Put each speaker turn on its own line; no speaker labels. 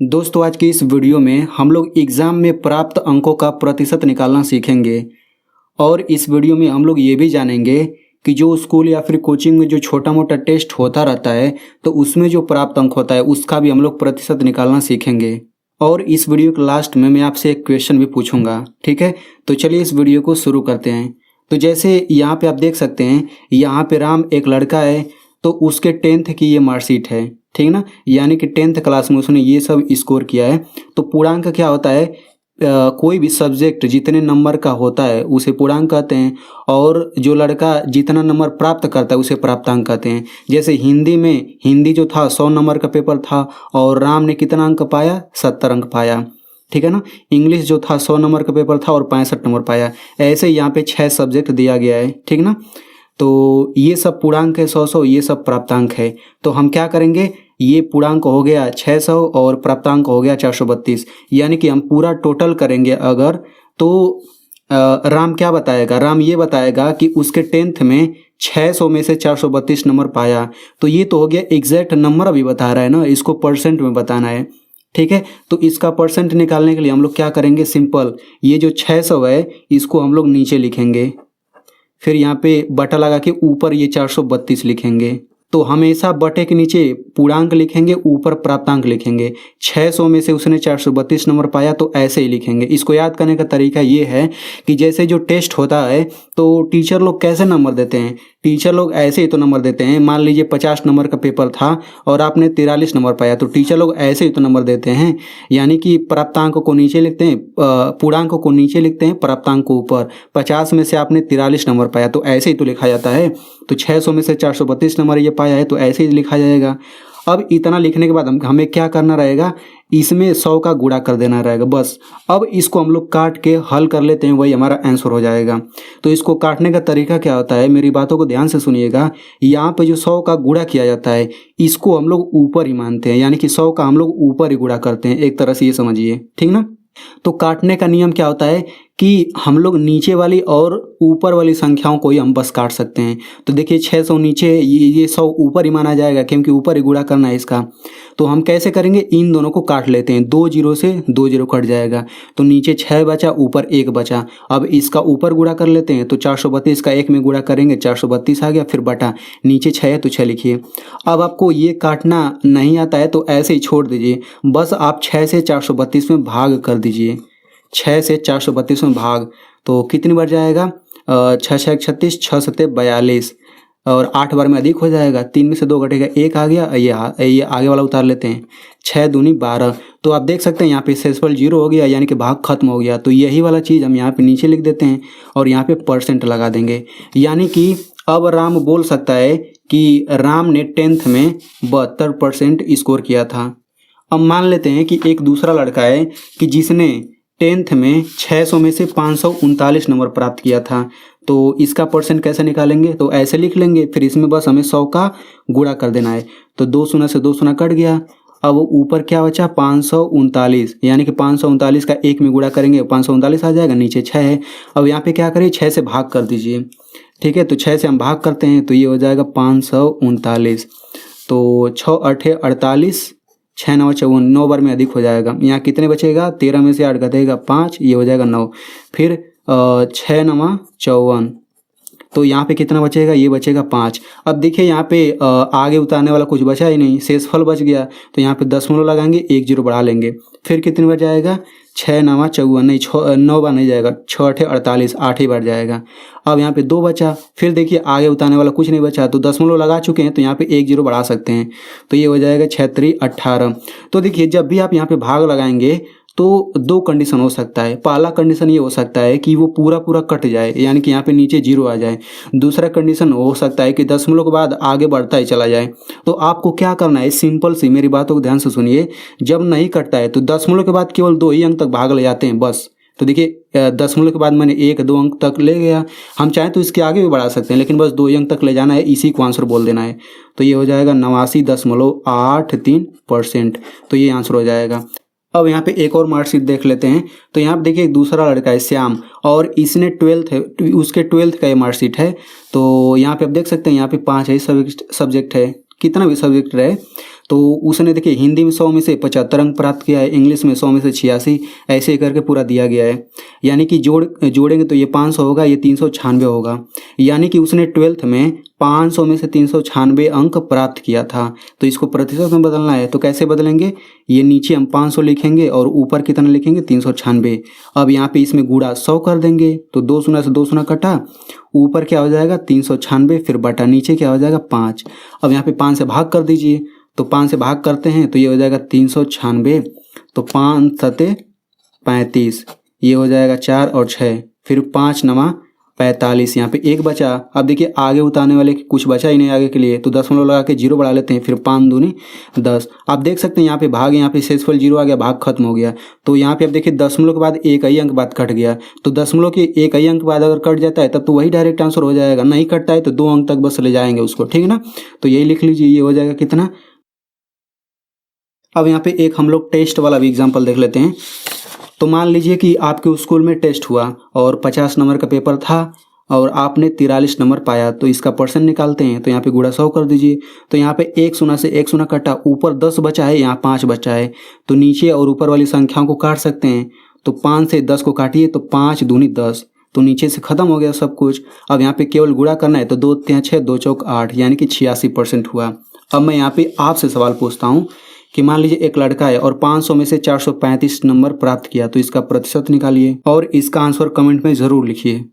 दोस्तों आज की इस वीडियो में हम लोग एग्ज़ाम में प्राप्त अंकों का प्रतिशत निकालना सीखेंगे। और इस वीडियो में हम लोग ये भी जानेंगे कि जो स्कूल या फिर कोचिंग में जो छोटा मोटा टेस्ट होता रहता है तो उसमें जो प्राप्त अंक होता है उसका भी हम लोग प्रतिशत निकालना सीखेंगे। और इस वीडियो के लास्ट में मैं आपसे एक क्वेश्चन भी पूछूंगा, ठीक है। तो चलिए इस वीडियो को शुरू करते हैं। तो जैसे यहाँ पे आप देख सकते हैं, यहाँ पे राम एक लड़का है तो उसके 10th की ये मार्कशीट है, ठीक ना। यानी कि 10th क्लास में उसने ये सब स्कोर किया है। तो पूर्णांक क्या होता है, कोई भी सब्जेक्ट जितने नंबर का होता है उसे पूर्णांक कहते हैं, और जो लड़का जितना नंबर प्राप्त करता है उसे प्राप्तांक कहते हैं। जैसे हिंदी जो था 100 नंबर का पेपर था और राम ने कितना अंक पाया, 70 अंक पाया, ठीक है ना। इंग्लिश जो था 100 नंबर का पेपर था और 65 नंबर पाया। ऐसे यहाँ पे 6 सब्जेक्ट दिया गया है, ठीक ना। तो ये सब पूर्णांक है 100, ये सब प्राप्तांक है। तो हम क्या करेंगे, ये पूर्णांक हो गया 600 और प्राप्तांक हो गया 432। यानी कि हम पूरा टोटल करेंगे अगर, तो राम क्या बताएगा, राम ये बताएगा कि उसके 10th में 600 में से 432 नंबर पाया। तो ये तो हो गया एग्जैक्ट नंबर अभी बता रहा है ना, इसको परसेंट में बताना है, ठीक है। तो इसका परसेंट निकालने के लिए हम लोग क्या करेंगे, सिंपल, ये जो 600 है इसको हम लोग नीचे लिखेंगे, फिर यहाँ पे बटा लगा के ऊपर ये 432 लिखेंगे। तो हमेशा बटे के नीचे पूर्णांक लिखेंगे, ऊपर प्राप्तांक लिखेंगे। 600 में से उसने 432 नंबर पाया तो ऐसे ही लिखेंगे। इसको याद करने का तरीका ये है कि जैसे जो टेस्ट होता है तो टीचर लोग कैसे नंबर देते हैं, टीचर लोग ऐसे ही तो नंबर देते हैं। मान लीजिए 50 नंबर का पेपर था और आपने 43 नंबर पाया, तो टीचर लोग ऐसे ही तो नंबर देते हैं। यानी कि प्राप्तांक को नीचे लिखते हैं, पूर्णांक को नीचे लिखते हैं, प्राप्तांक को ऊपर। 50 में से आपने 43 नंबर पाया तो ऐसे ही तो लिखा जाता है। तो 600 में से 432 नंबर ये पाया है तो ऐसे ही लिखा जाएगा। अब इतना लिखने के बाद हमें क्या करना रहेगा, इसमें 100 का गुणा कर देना रहेगा, बस। अब इसको हम लोग काट के हल कर लेते हैं, वही हमारा आंसर हो जाएगा। तो इसको काटने का तरीका क्या होता है, मेरी बातों को ध्यान से सुनिएगा। यहाँ पे जो 100 का गुणा किया जाता है इसको हम लोग ऊपर ही मानते हैं, यानी कि 100 का हम लोग ऊपर ही गुणा करते हैं, एक तरह से ये समझिए, ठीक ना। तो काटने का नियम क्या होता है कि हम लोग नीचे वाली और ऊपर वाली संख्याओं को ही हम बस काट सकते हैं। तो देखिए 600 नीचे, ये 100 ऊपर ही माना जाएगा क्योंकि ऊपर ही गुणा करना है इसका। तो हम कैसे करेंगे, इन दोनों को काट लेते हैं, 2 जीरो से 2 जीरो कट जाएगा। तो नीचे 6 बचा, ऊपर 1 बचा। अब इसका ऊपर गुणा कर लेते हैं, तो 432 का 1 में गुणा करेंगे, 432 आ गया, फिर बटा, नीचे 6 है तो 6 लिखिए। अब आपको ये काटना नहीं आता है तो ऐसे ही छोड़ दीजिए, बस आप 6 से 432 में भाग कर दीजिए। 6 से 432 में भाग तो कितनी बार जाएगा, 6 6 36, 6 7 42 और 8 बार में अधिक हो जाएगा। 3 में से 2 घटेगा, 1 आ गया। ये आगे वाला उतार लेते हैं, 6 दूनी 12। तो आप देख सकते हैं यहाँ पे शेषफल 0 हो गया, यानी कि भाग खत्म हो गया। तो यही वाला चीज़ हम यहाँ पे नीचे लिख देते हैं और यहाँ पे परसेंट लगा देंगे। यानी कि अब राम बोल सकता है कि राम ने 10th में 72% स्कोर किया था। अब मान लेते हैं कि एक दूसरा लड़का है कि जिसने 10th में 600 में से 539 नंबर प्राप्त किया था। तो इसका परसेंट कैसे निकालेंगे, तो ऐसे लिख लेंगे, फिर इसमें बस हमें 100 का गुणा कर देना है। तो 2 शून्य से 2 शून्य कट गया। अब ऊपर क्या बचा, 539, यानी कि 539 का 1 में गुणा करेंगे, 539 आ जाएगा, नीचे 6 है। अब यहाँ पे क्या करें, 6 से भाग कर दीजिए, ठीक है। तो 6 से हम भाग करते हैं तो ये हो जाएगा 539। तो 6 8 48, 6 9 54, 9 बार में अधिक हो जाएगा। यहाँ कितने बचेगा, 13 में से 8 घटेगा 5, ये हो जाएगा 9। फिर 6 9 54, तो यहाँ पे कितना बचेगा, ये बचेगा 5। अब देखिए यहाँ पे आगे उतारने वाला कुछ बचा ही नहीं, शेषफल बच गया। तो यहाँ पे दशमलव लगाएंगे, 1 जीरो बढ़ा लेंगे। फिर कितनी बार जाएगा, 6 9 54, नहीं 9 बार नहीं जाएगा, 6 8 48, 8 ही बार जाएगा। अब यहाँ पे 2 बचा, फिर देखिए आगे उतारने वाला कुछ नहीं बचा, तो दशमलव लगा चुके हैं तो यहाँ पे 1 जीरो बढ़ा सकते हैं। तो ये हो जाएगा 6 3 18। तो देखिए जब भी आप यहाँ पे भाग लगाएंगे तो 2 कंडीशन हो सकता है। पहला कंडीशन ये हो सकता है कि वो पूरा कट जाए, यानी कि यहाँ पे नीचे 0 आ जाए। दूसरा कंडीशन हो सकता है कि दशमलव के बाद आगे बढ़ता ही चला जाए। तो आपको क्या करना है, सिंपल सी मेरी बातों को ध्यान से सुनिए। जब नहीं कटता है तो दशमलव के बाद केवल 2 ही अंक तक भाग ले जाते हैं, बस। तो देखिए दशमलव के बाद मैंने 1 2 अंक तक ले गया, हम चाहें तो इसके आगे भी बढ़ा सकते हैं, लेकिन बस 2 ही अंक तक ले जाना है, इसी को आंसर बोल देना है। तो ये हो जाएगा 89.83%। तो ये आंसर हो जाएगा। अब यहाँ पे एक और मार्कशीट देख लेते हैं। तो यहाँ पे देखिए एक दूसरा लड़का है श्याम, और इसने 12th है, उसके 12th का ये मार्कशीट है। तो यहाँ पे आप देख सकते हैं यहाँ पे 5 है सब्जेक्ट है, कितना भी सब्जेक्ट रहे। तो उसने देखिए हिंदी में 100 में से 75 अंक प्राप्त किया है, इंग्लिश में 100 में से 86, ऐसे करके पूरा दिया गया है। यानी कि जोड़ेंगे तो ये 500 होगा, ये 396 होगा। यानी कि उसने 12th में 500 में से 396 अंक प्राप्त किया था। तो इसको प्रतिशत में बदलना है, तो कैसे बदलेंगे, ये नीचे हम 500 लिखेंगे और ऊपर कितना लिखेंगे 396। अब यहाँ पे इसमें गुणा 100 कर देंगे, तो 2 शून्य से 2 शून्य कटा, ऊपर क्या हो जाएगा 396, फिर बटा नीचे क्या हो जाएगा 5। अब यहाँ पे 5 से भाग कर दीजिए, तो 5 से भाग करते हैं तो ये हो जाएगा 396, तो 5 सते 35, ये हो जाएगा 4 और 6, फिर 5 नमा 45, यहाँ पे 1 बचा। अब देखिए आगे उतारने वाले कुछ बचा ही नहीं आगे के लिए, तो दशमलव लगा के 0 बढ़ा लेते हैं, फिर 5 दूनी 10। आप देख सकते हैं यहाँ पे भाग, यहाँ पे शेषफल 0 आ गया, भाग खत्म हो गया। तो यहाँ पे अब देखिए दशमलव के बाद एक ही अंक बाद कट गया, तो दशमलव के एक ही अंक बाद अगर कट जाता है तब तो वही डायरेक्ट आंसर हो जाएगा, नहीं कटता है तो 2 अंक तक बस ले जाएंगे उसको, ठीक है ना। तो यही लिख लीजिए, ये हो जाएगा कितना। अब यहाँ पे एक हम लोग टेस्ट वाला भी एग्जाम्पल देख लेते हैं। तो मान लीजिए कि आपके स्कूल में टेस्ट हुआ और 50 नंबर का पेपर था और आपने 43 नंबर पाया, तो इसका परसेंट निकालते हैं। तो यहाँ पे गुणा 100 कर दीजिए, तो यहाँ पे 1 शून्य से 1 शून्य कटा, ऊपर 10 बचा है, यहाँ 5 बचा है, तो नीचे और ऊपर वाली संख्याओं को काट सकते हैं। तो 5 से 10 को काटिए, तो 5 दूनी 10, तो नीचे से खत्म हो गया सब कुछ। अब यहाँ पे केवल गुणा करना है, तो 2 3 6 2 चौक 8, यानी कि 86% हुआ। अब मैं यहाँ पे आपसे सवाल पूछता हूँ कि मान लीजिए एक लड़का है और 500 में से 435 नंबर प्राप्त किया, तो इसका प्रतिशत निकालिए और इसका आंसर कमेंट में ज़रूर लिखिए।